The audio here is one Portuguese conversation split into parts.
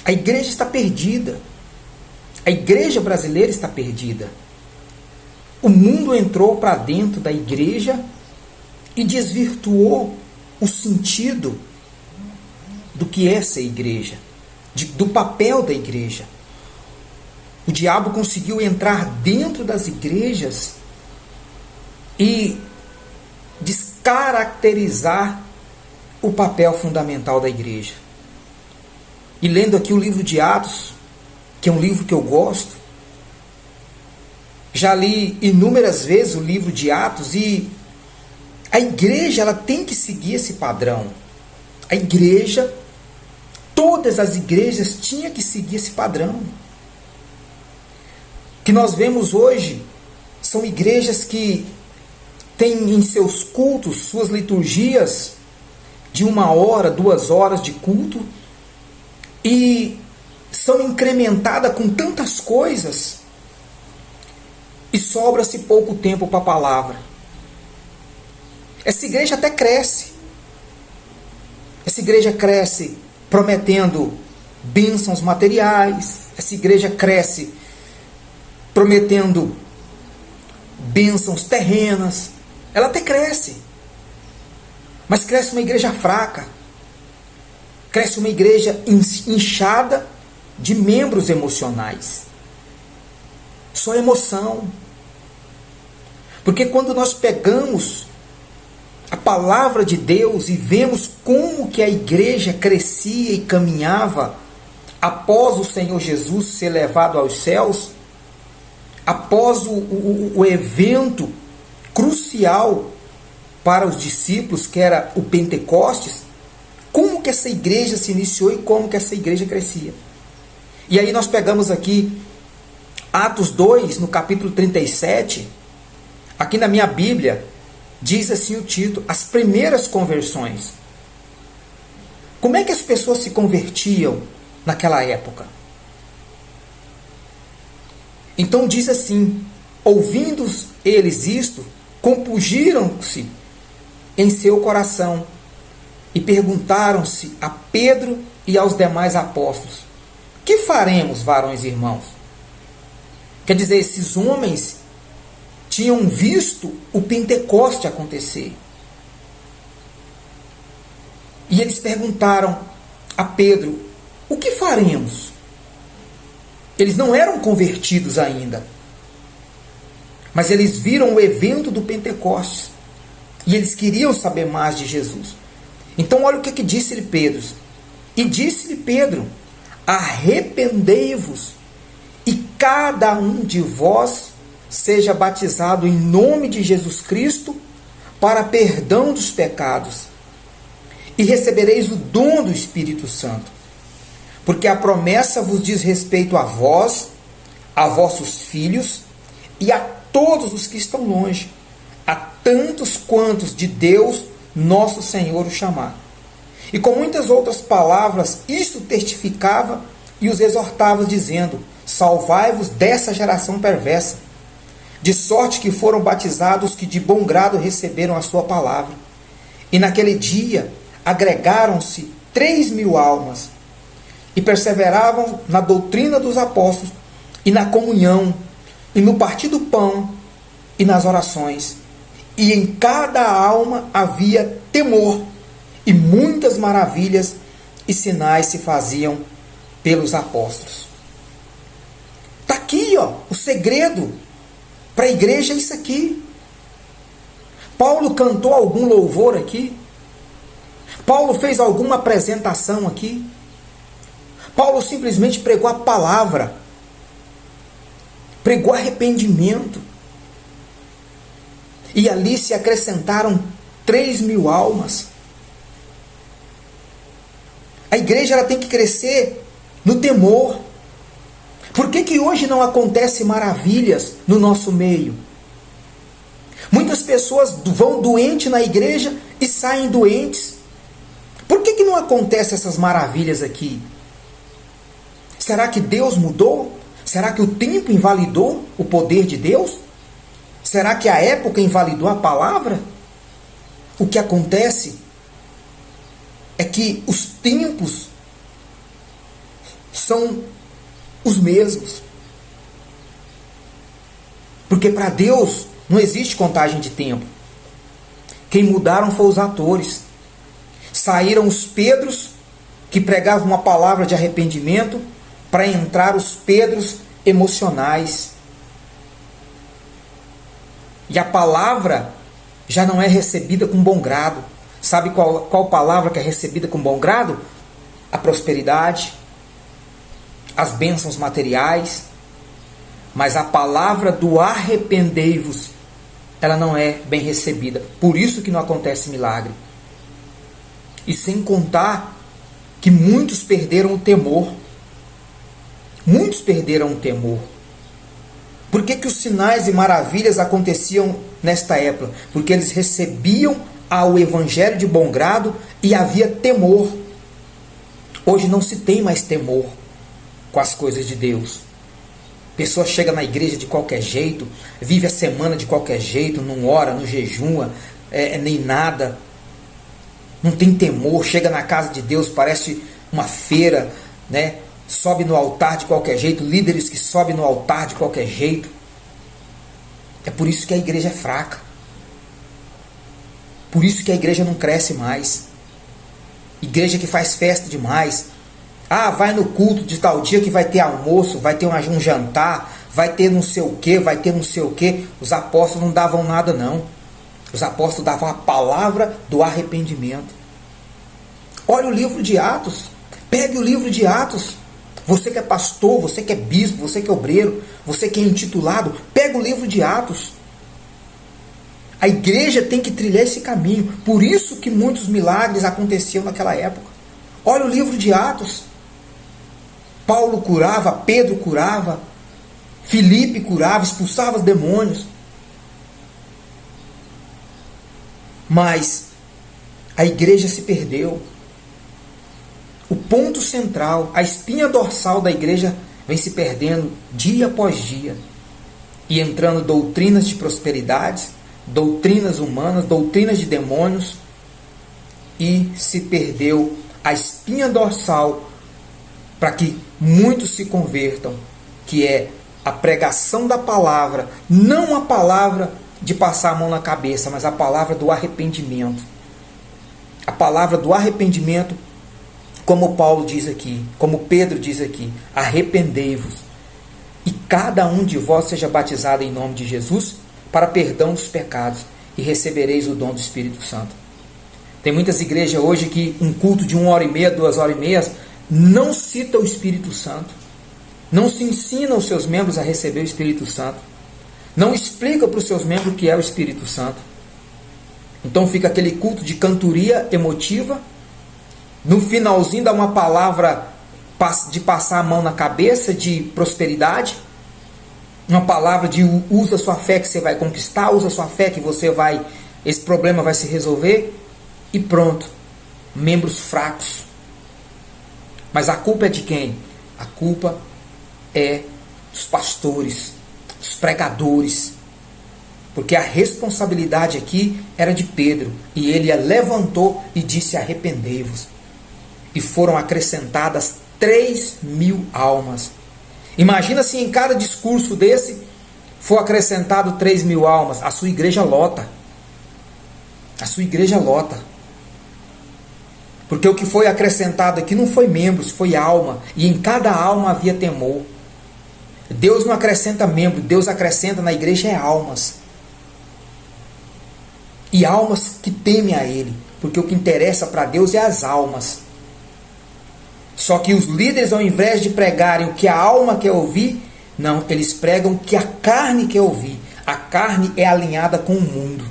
A igreja está perdida. A igreja brasileira está perdida. O mundo entrou para dentro da igreja e desvirtuou o sentido do que é ser igreja, do papel da igreja. O diabo conseguiu entrar dentro das igrejas e descaracterizar o papel fundamental da igreja. E lendo aqui o livro de Atos, que é um livro que eu gosto, já li inúmeras vezes o livro de Atos, e a igreja ela tem que seguir esse padrão. A igreja, todas as igrejas tinham que seguir esse padrão. Que nós vemos hoje são igrejas que têm em seus cultos, suas liturgias, de 1 hora, 2 horas de culto, e são incrementadas com tantas coisas, e sobra-se pouco tempo para a palavra. Essa igreja até cresce. Essa igreja cresce prometendo bênçãos materiais. Essa igreja cresce prometendo bênçãos terrenas. Ela até cresce. Mas cresce uma igreja fraca. Cresce uma igreja inchada de membros emocionais. Só emoção. Porque quando nós pegamos a palavra de Deus e vemos como que a igreja crescia e caminhava após o Senhor Jesus ser levado aos céus, após o evento crucial para os discípulos, que era o Pentecostes, como que essa igreja se iniciou e como que essa igreja crescia. E aí nós pegamos aqui Atos 2, no capítulo 37, aqui na minha Bíblia, diz assim o título, as primeiras conversões. Como é que as pessoas se convertiam naquela época? Então diz assim, ouvindo eles isto, compungiram-se em seu coração e perguntaram-se a Pedro e aos demais apóstolos, que faremos, varões e irmãos? Quer dizer, esses homens tinham visto o Pentecoste acontecer. E eles perguntaram a Pedro, o que faremos? Eles não eram convertidos ainda. Mas eles viram o evento do Pentecostes. E eles queriam saber mais de Jesus. Então olha o que disse-lhe Pedro. E disse-lhe Pedro, arrependei-vos, e cada um de vós seja batizado em nome de Jesus Cristo para perdão dos pecados, e recebereis o dom do Espírito Santo. Porque a promessa vos diz respeito a vós, a vossos filhos e a todos os que estão longe, a tantos quantos de Deus nosso Senhor o chamar. E com muitas outras palavras, isto testificava e os exortava, dizendo, salvai-vos dessa geração perversa, de sorte que foram batizados que de bom grado receberam a sua palavra. E naquele dia agregaram-se 3.000 almas, e perseveravam na doutrina dos apóstolos, e na comunhão, e no partir do pão, e nas orações. E em cada alma havia temor, e muitas maravilhas e sinais se faziam pelos apóstolos. Está aqui, ó, o segredo para a igreja é isso aqui. Paulo cantou algum louvor aqui? Paulo fez alguma apresentação aqui? Paulo simplesmente pregou a palavra, pregou arrependimento, e ali se acrescentaram 3.000 almas. A igreja ela tem que crescer no temor. Por que hoje não acontecem maravilhas no nosso meio? Muitas pessoas vão doentes na igreja e saem doentes. Por que não acontecem essas maravilhas aqui? Será que Deus mudou? Será que o tempo invalidou o poder de Deus? Será que a época invalidou a palavra? O que acontece é que os tempos são os mesmos. Porque para Deus não existe contagem de tempo. Quem mudaram foram os atores. Saíram os Pedros que pregavam uma palavra de arrependimento para entrar os Pedros emocionais. E a palavra já não é recebida com bom grado. Sabe qual palavra que é recebida com bom grado? A prosperidade, as bênçãos materiais. Mas a palavra do arrependei-vos, ela não é bem recebida. Por isso que não acontece milagre. E sem contar que muitos perderam o temor. Muitos perderam o temor. Por que que os sinais e maravilhas aconteciam nesta época? Porque eles recebiam ao evangelho de bom grado e havia temor. Hoje não se tem mais temor com as coisas de Deus. A pessoa chega na igreja de qualquer jeito, vive a semana de qualquer jeito, não ora, não jejua, nem nada. Não tem temor, chega na casa de Deus, parece uma feira, né? Sobe no altar de qualquer jeito, líderes que sobem no altar de qualquer jeito. É por isso que a igreja é fraca. Por isso que a igreja não cresce mais. Igreja que faz festa demais. Ah, vai no culto de tal dia que vai ter almoço, vai ter um jantar, vai ter não sei o que, vai ter não sei o que. Os apóstolos não davam nada não. Os apóstolos davam a palavra do arrependimento. Olha o livro de Atos. Pegue o livro de Atos. Você que é pastor, você que é bispo, você que é obreiro, você que é intitulado, pega o livro de Atos. A igreja tem que trilhar esse caminho. Por isso que muitos milagres aconteciam naquela época. Olha o livro de Atos. Paulo curava, Pedro curava, Filipe curava, expulsava os demônios. Mas a igreja se perdeu. O ponto central, a espinha dorsal da igreja vem se perdendo dia após dia. E entrando doutrinas de prosperidade, doutrinas humanas, doutrinas de demônios. E se perdeu a espinha dorsal para que muitos se convertam, que é a pregação da palavra, não a palavra de passar a mão na cabeça, mas a palavra do arrependimento. A palavra do arrependimento, como Paulo diz aqui, como Pedro diz aqui, arrependei-vos, e cada um de vós seja batizado em nome de Jesus, para perdão dos pecados, e recebereis o dom do Espírito Santo. Tem muitas igrejas hoje que um culto de 1h30, 2h30, não cita o Espírito Santo. Não se ensina aos seus membros a receber o Espírito Santo. Não explica para os seus membros o que é o Espírito Santo. Então fica aquele culto de cantoria emotiva. No finalzinho dá uma palavra de passar a mão na cabeça, de prosperidade. Uma palavra de usa sua fé que você vai conquistar, usa sua fé que você vai, esse problema vai se resolver. E pronto. Membros fracos. Mas a culpa é de quem? A culpa é dos pastores, dos pregadores. Porque a responsabilidade aqui era de Pedro. E ele a levantou e disse: arrependei-vos. E foram acrescentadas 3.000 almas. Imagina se em cada discurso desse for acrescentado 3.000 almas. A sua igreja lota. A sua igreja lota. Porque o que foi acrescentado aqui não foi membros, foi alma. E em cada alma havia temor. Deus não acrescenta membro, Deus acrescenta na igreja é almas. E almas que temem a Ele. Porque o que interessa para Deus é as almas. Só que os líderes, ao invés de pregarem o que a alma quer ouvir, não, eles pregam o que a carne quer ouvir. A carne é alinhada com o mundo.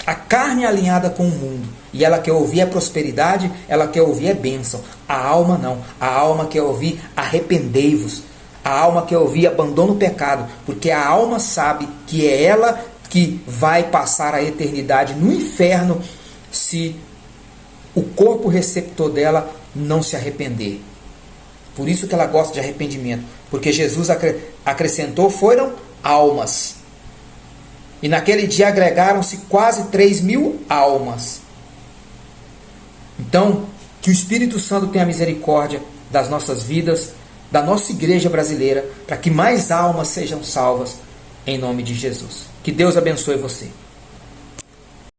A carne é alinhada com o mundo. E ela quer ouvir a prosperidade, ela quer ouvir a bênção. A alma não. A alma quer ouvir arrependei-vos. A alma quer ouvir abandona o pecado. Porque a alma sabe que é ela que vai passar a eternidade no inferno se o corpo receptor dela não se arrepender. Por isso que ela gosta de arrependimento. Porque Jesus acrescentou, foram almas. E naquele dia agregaram-se quase 3.000 almas. Então, que o Espírito Santo tenha misericórdia das nossas vidas, da nossa igreja brasileira, para que mais almas sejam salvas, em nome de Jesus. Que Deus abençoe você.